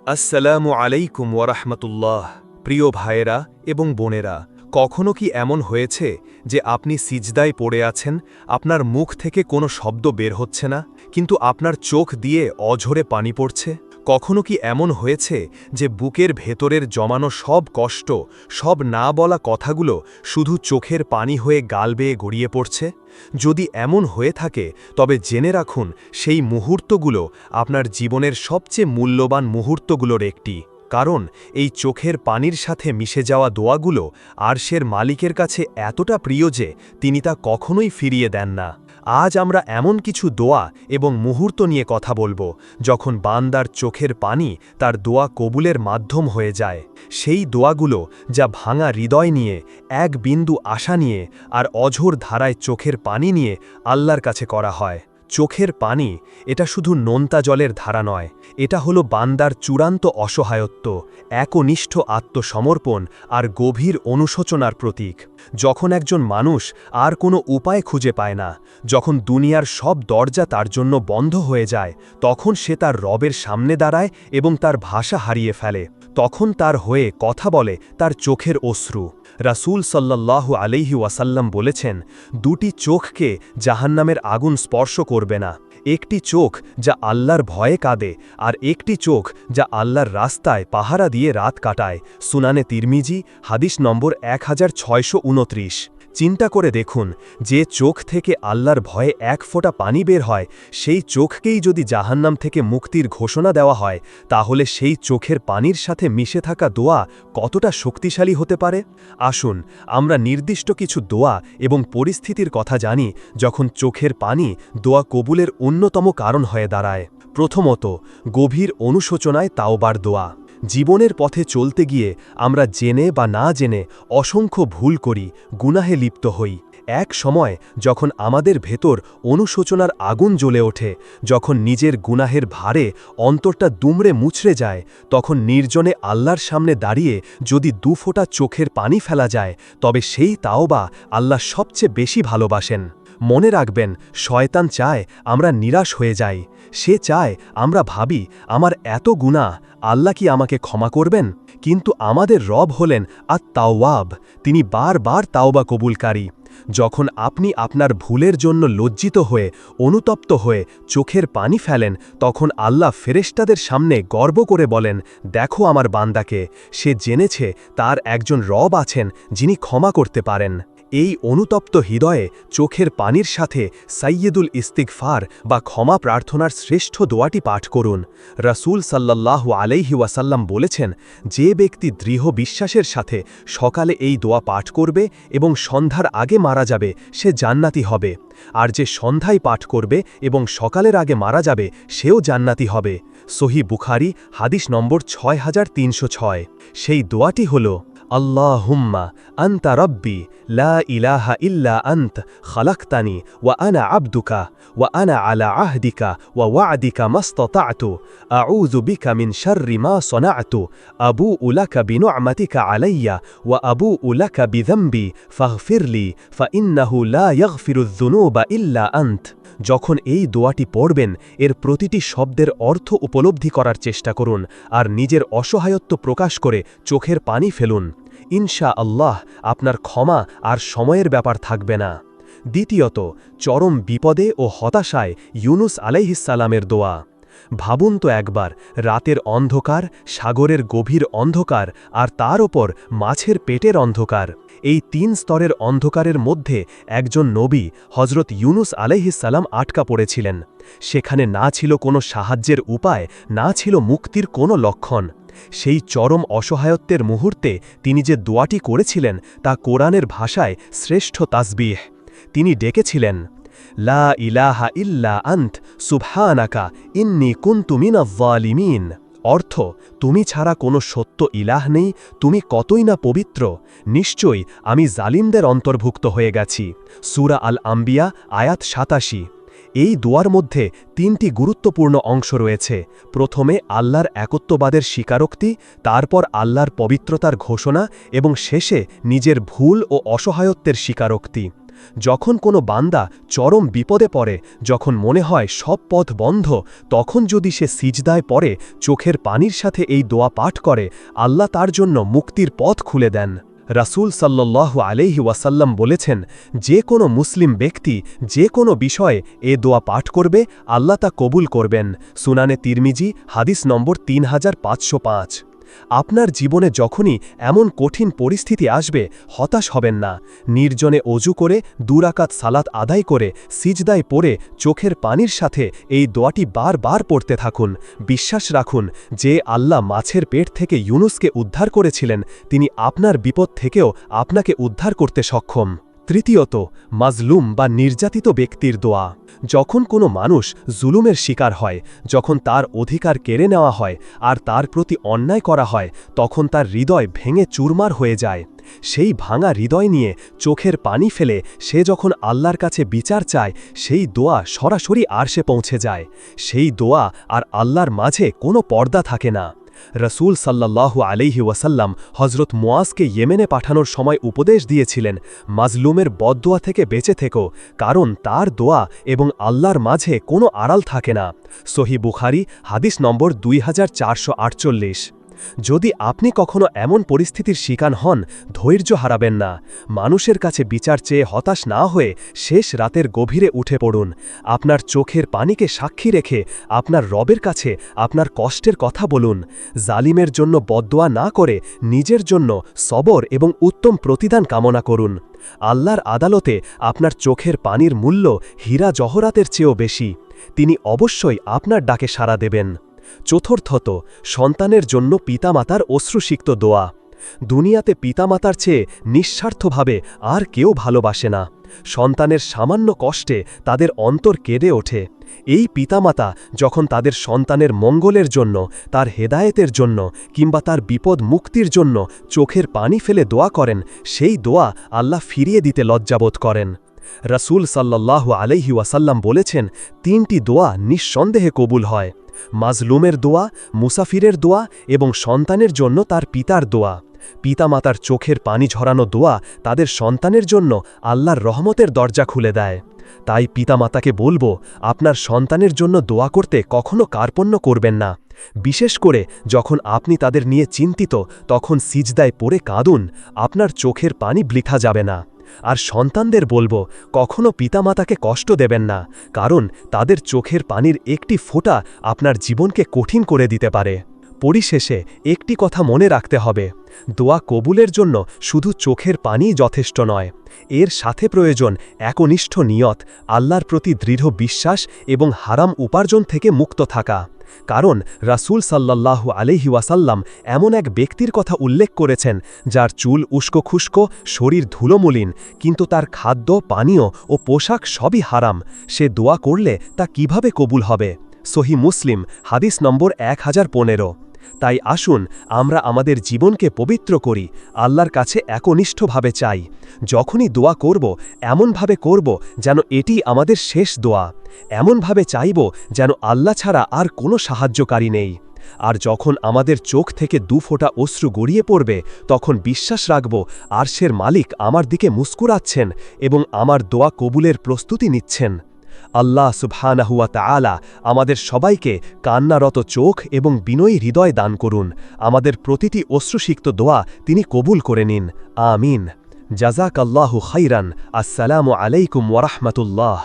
আসসালামু আলাইকুম ওয়ারাহমাতুল্লাহ। প্রিয় ভাইয়েরা এবং বোনেরা, কখনো কি এমন হয়েছে যে আপনি সিজদায় পড়ে আছেন, আপনার মুখ থেকে কোনো শব্দ বের হচ্ছে না, কিন্তু আপনার চোখ দিয়ে অঝরে পানি পড়ছে? কখনো কি এমন হয়েছে যে বুকের ভেতরের জমানো সব কষ্ট, সব না বলা কথাগুলো শুধু চোখের পানি হয়ে গাল বেয়ে গড়িয়ে পড়ছে? যদি এমন হয়ে থাকে তবে জেনে রাখুন, সেই মুহূর্তগুলো আপনার জীবনের সবচেয়ে মূল্যবান মুহূর্তগুলোর একটি। কারণ এই চোখের পানির সাথে মিশে যাওয়া দোয়াগুলো আরশের মালিকের কাছে এতটা প্রিয় যে তিনি তা কখনোই ফিরিয়ে দেন না। আজ আমরা এমন কিছু দোয়া এবং মুহূর্ত নিয়ে কথা বলবো, যখন বান্দার চোখের পানি তার দোয়া কবুলের মাধ্যম হয়ে যায়। সেই দোয়াগুলো যা ভাঙা হৃদয় নিয়ে, এক বিন্দু আশা নিয়ে আর অঝোর ধারায় চোখের পানি নিয়ে আল্লাহর কাছে করা হয়। চোখের পানি এটা শুধু নোনতা জলের ধারা নয়, এটা হলো বান্দার চূড়ান্ত অসহায়ত্ব, একনিষ্ঠ আত্মসমর্পণ আর গভীর অনুশোচনার প্রতীক। যখন একজন মানুষ আর কোনো উপায় খুঁজে পায় না, যখন দুনিয়ার সব দরজা তার জন্য বন্ধ হয়ে যায়, তখন সে তার রবের সামনে দাঁড়ায় এবং তার ভাষা হারিয়ে ফেলে। তখন তার হয়ে কথা বলে তার চোখের অশ্রু। রাসূল সাল্লাল্লাহু আলাইহি ওয়াসাল্লাম বলেছেন, দুটি চোখকে জাহান্নামের আগুন স্পর্শ করবে না। একটি চোখ যা আল্লাহর ভয়ে কাঁদে, আর একটি চোখ যা আল্লাহর রাস্তায় পাহারা দিয়ে রাত কাটায়। সুনানে তিরমিজি, হাদিস নম্বর 1629। চিন্তা করে দেখুন, যে চোখ থেকে আল্লাহর ভয়ে এক ফোঁটা পানি বের হয়, সেই চোখকেই যদি জাহান্নাম থেকে মুক্তির ঘোষণা দেওয়া হয়, তাহলে সেই চোখের পানির সাথে মিশে থাকা দোয়া কতটা শক্তিশালী হতে পারে? আসুন আমরা নির্দিষ্ট কিছু দোয়া এবং পরিস্থিতির কথা জানি যখন চোখের পানি দোয়া কবুলের অন্যতম কারণ হয়ে দাঁড়ায়। প্রথমত, গভীর অনুশোচনায় তাওবার দোয়া। জীবনের পথে চলতে গিয়ে আমরা জেনে বা না জেনে অসংখ্য ভুল করি, গুনাহে লিপ্ত হই। এক সময় যখন আমাদের ভেতর অনুশোচনার আগুন জ্বলে ওঠে, যখন নিজের গুনাহের ভারে অন্তরটা দুমড়ে মুচড়ে যায়, তখন নির্জনে আল্লাহর সামনে দাঁড়িয়ে যদি দুফোঁটা চোখের পানি ফেলা যায়, তবে সেই তাওবা আল্লাহ সবচেয়ে বেশি ভালোবাসেন। মনে রাখবেন, শয়তান চায় আমরা নিরাশ হয়ে যাই। সে চায় আমরা ভাবি, আমার এত গুনাহ, আল্লাহ কি আমাকে ক্ষমা করবেন? কিন্তু আমাদের রব হলেন আত-তাওয়াব, তিনি বারবার তাওবা কবুলকারী। যখন আপনি আপনার ভুলের জন্য লজ্জিত হয়ে, অনুতপ্ত হয়ে চোখের পানি ফেলেন, তখন আল্লাহ ফেরেশতাদের সামনে গর্ব করে বলেন, দেখো আমার বান্দাকে, সে জেনেছে তার একজন রব আছেন যিনি ক্ষমা করতে পারেন। এই অনুতপ্ত হৃদয়ে চোখের পানির সাথে সাইয়্যিদুল ইস্তিগফার বা ক্ষমা প্রার্থনার শ্রেষ্ঠ দোয়াটি পাঠ করুন। রাসূল সাল্লাল্লাহু আলাইহি ওয়াসাল্লাম বলেছেন, যে ব্যক্তি দৃঢ় বিশ্বাসের সাথে সকালে এই দোয়া পাঠ করবে এবং সন্ধ্যার আগে মারা যাবে, সে জান্নাতি হবে। আর যে সন্ধ্যায় পাঠ করবে এবং সকালের আগে মারা যাবে, সেও জান্নাতি হবে। সহিহ বুখারী, হাদিস নম্বর 6306। সেই দোয়াটি হল, আল্লাহুম্মা আনতা রব্বি লা ইলাহা ইল্লা আনত খালাকতানি ওয়া আনা আবদুকা ওয়া আনা আলা আহদিকা ওয়া ওয়া'দিকা মাসতাতা'তু আউযু বিকা মিন শাররি মা সনা'তু আবু'উ লাকা বিনি'মাতিকা আলাইয়া ওয়া আবু'উ লাকা বিযামবি ফাগফিরলি ফাইন্নাহু লা ইয়াগফিরুয যুনুবা ইল্লা আনত। যখন এই দোয়াটি পড়বেন, এর প্রতিটি শব্দের অর্থ উপলব্ধি করার চেষ্টা করুন আর নিজের অসহায়ত্ব প্রকাশ করে চোখের পানি ফেলুন। ইনশা আল্লাহ আপনার ক্ষমা আর সময়ের ব্যাপার থাকবে না। দ্বিতীয়ত, চরম বিপদে ও হতাশায় ইউনুস আলাইহিসসালামের দোয়া। ভাবুন তো একবার, রাতের অন্ধকার, সাগরের গভীর অন্ধকার আর তার ওপর মাছের পেটের অন্ধকার। এই 3 স্তরের অন্ধকারের মধ্যে একজন নবী হজরত ইউনুস আলাইহিসসালাম আটকা পড়েছিলেন। সেখানে না ছিল কোনো সাহায্যের উপায়, না ছিল মুক্তির কোনো লক্ষণ। সেই চরম অসহায়ত্বের মুহূর্তে তিনি যে দোয়াটি করেছিলেন, তা কোরআনের ভাষায় শ্রেষ্ঠ তাসবিহ। তিনি ডেকেছিলেন, লা ইলাহা ইল্লা আন্ত সুবহানাকা ইন্নী কুনতু মিনাজ জালিমিন। অর্থ, তুমি ছাড়া কোনো সত্য ইলাহ নেই, তুমি কতই না পবিত্র, নিশ্চয়ই আমি জালিমদের অন্তর্ভুক্ত হয়ে গেছি। সূরা আল আম্বিয়া, আয়াত 87। এই দোয়ার মধ্যে 3টি গুরুত্বপূর্ণ অংশ রয়েছে। প্রথমে আল্লাহর একত্ববাদের স্বীকারোক্তি, তারপর আল্লাহর পবিত্রতার ঘোষণা এবং শেষে নিজের ভুল ও অসহায়ত্বের স্বীকারোক্তি। যখন কোনো বান্দা চরম বিপদে পড়ে, যখন মনে হয় সব পথ বন্ধ, তখন যদি সে সিজদায় পড়ে চোখের পানির সাথে এই দোয়া পাঠ করে, আল্লাহ তার জন্য মুক্তির পথ খুলে দেন। রাসূল সাল্লাল্লাহু আলাইহি ওয়াসাল্লাম বলেছেন, যে কোনো মুসলিম ব্যক্তি যে কোনো বিষয়ে এ দোয়া পাঠ করবে, আল্লাহ তা কবুল করবেন। সুনানে তিরমিজি, হাদিস নম্বর 3505। আপনার জীবনে যখনই এমন কঠিন পরিস্থিতি আসবে, হতাশ হবেন না। নির্জনে অজু করে 2 রাকাত সালাত আদায় করে সিজদায় পড়ে চোখের পানির সাথে এই দোয়াটি বারবার পড়তে থাকুন। বিশ্বাস রাখুন, যে আল্লাহ মাছের পেট থেকে ইউনুসকে উদ্ধার করেছিলেন, তিনি আপনার বিপদ থেকেও আপনাকে উদ্ধার করতে সক্ষম। তৃতীয়ত, মাজলুম বা নির্যাতিত ব্যক্তির দোয়া। যখন কোনো মানুষ জুলুমের শিকার হয়, যখন তার অধিকার কেড়ে নেওয়া হয় আর তার প্রতি অন্যায় করা হয়, তখন তার হৃদয় ভেঙে চুরমার হয়ে যায়। সেই ভাঙা হৃদয় নিয়ে চোখের পানি ফেলে সে যখন আল্লাহর কাছে বিচার চায়, সেই দোয়া সরাসরি আরশে পৌঁছে যায়। সেই দোয়া আর আল্লাহর মাঝে কোনো পর্দা থাকে না। রসুল সাল্লাল্লাহু আলাইহি ওয়াসাল্লাম হজরত মুয়াজকে ইয়েমেনে পাঠানোর সময় উপদেশ দিয়েছিলেন, মাজলুমের বদদোয়া থেকে বেঁচে থেকো, কারণ তার দোয়া এবং আল্লাহর মাঝে কোনো আড়াল থাকে না। সহিহ বুখারী, হাদিস নম্বর 2448। যদি আপনি কখনো এমন পরিস্থিতির শিকার হন, ধৈর্য হারাবেন না। মানুষের কাছে বিচার চেয়ে হতাশ না হয়ে শেষ রাতের গভীরে উঠে পড়ুন। আপনার চোখের পানিকে সাক্ষী রেখে আপনার রবের কাছে আপনার কষ্টের কথা বলুন। জালিমের জন্য বদদোয়া না করে নিজের জন্য সবর এবং উত্তম প্রতিদান কামনা করুন। আল্লাহর আদালতে আপনার চোখের পানির মূল্য হীরা জহরাতের চেয়েও বেশি। তিনি অবশ্যই আপনার ডাকে সাড়া দেবেন। চতুর্থত, সন্তানের জন্য পিতামাতার অশ্রুসিক্ত দোয়া। দুনিয়াতে পিতামাতার চেয়ে নিঃস্বার্থভাবে আর কেউ ভালোবাসে না। সন্তানের সামান্য কষ্টে তাদের অন্তর কেঁদে ওঠে। এই পিতামাতা যখন তাদের সন্তানের মঙ্গলের জন্য, তার হেদায়েতের জন্য কিংবা তার বিপদ মুক্তির জন্য চোখের পানি ফেলে দোয়া করেন, সেই দোয়া আল্লাহ ফিরিয়ে দিতে লজ্জাবোধ করেন। রাসূল সাল্লাল্লাহু আলাইহি ওয়াসাল্লাম বলেছেন, 3টি দোয়া নিঃসন্দেহে কবুল হয়: মাজলুমের দোয়া, মুসাফিরের দোয়া এবং সন্তানের জন্য তার পিতার দোয়া। পিতামাতার চোখের পানি ঝরানো দোয়া তাদের সন্তানের জন্য আল্লাহর রহমতের দরজা খুলে দেয়। তাই পিতামাতাকে বলবো, আপনার সন্তানের জন্য দোয়া করতে কখনো কার্পণ্য করবেন না। বিশেষ করে যখন আপনি তাদের নিয়ে চিন্তিত, তখন সিজদায় পড়ে কাঁদুন। আপনার চোখের পানি বৃথা যাবে না। আর সন্তানদের বলবো, কখনো পিতামাতাকে কষ্ট দেবেন না, কারণ তাদের চোখের পানির একটি ফোঁটা আপনার জীবনকে কঠিন করে দিতে পারে। পরিশেষে একটি কথা মনে রাখতে হবে, দোয়া কবুলের জন্য শুধু চোখের পানিই যথেষ্ট নয়। এর সাথে প্রয়োজন একনিষ্ঠ নিয়ত, আল্লাহর প্রতি দৃঢ় বিশ্বাস এবং হারাম উপার্জন থেকে মুক্ত থাকা। কারণ রাসূল সাল্লাল্লাহু আলাইহি ওয়াসাল্লাম এমন এক ব্যক্তির কথা উল্লেখ করেছেন, যার চুল উস্কো খুস্কো, শরীর ধুলোমলিন, কিন্তু তার খাদ্য, পানীয় ও পোশাক সবই হারাম। সে দোয়া করলে তা কিভাবে কবুল হবে? সহিহ মুসলিম, হাদিস নম্বর 1015। তাই আসুন আমরা আমাদের জীবনকে পবিত্র করি, আল্লাহর কাছে একনিষ্ঠভাবে চাই। যখনই দোয়া করব, এমনভাবে করব যেন এটি আমাদের শেষ দোয়া। এমনভাবে চাইব যেন আল্লাহ ছাড়া আর কোনো সাহায্যকারী নেই। আর যখন আমাদের চোখ থেকে 2 ফোঁটা অশ্রু গড়িয়ে পড়বে, তখন বিশ্বাস রাখব আরশের মালিক আমার দিকে মুস্কুরাচ্ছেন এবং আমার দোয়া কবুলের প্রস্তুতি নিচ্ছেন। আল্লাহ সুবহানাহু ওয়া তাআলা আমাদের সবাইকে কান্নারত চোখ এবং বিনয়ী হৃদয় দান করুন। আমাদের প্রতিটি অশ্রুসিক্ত দোয়া তিনি কবুল করে নিন। আমিন। জাযাকাল্লাহু খাইরান। আসসালামু আলাইকুম ওয়া রাহমাতুল্লাহ।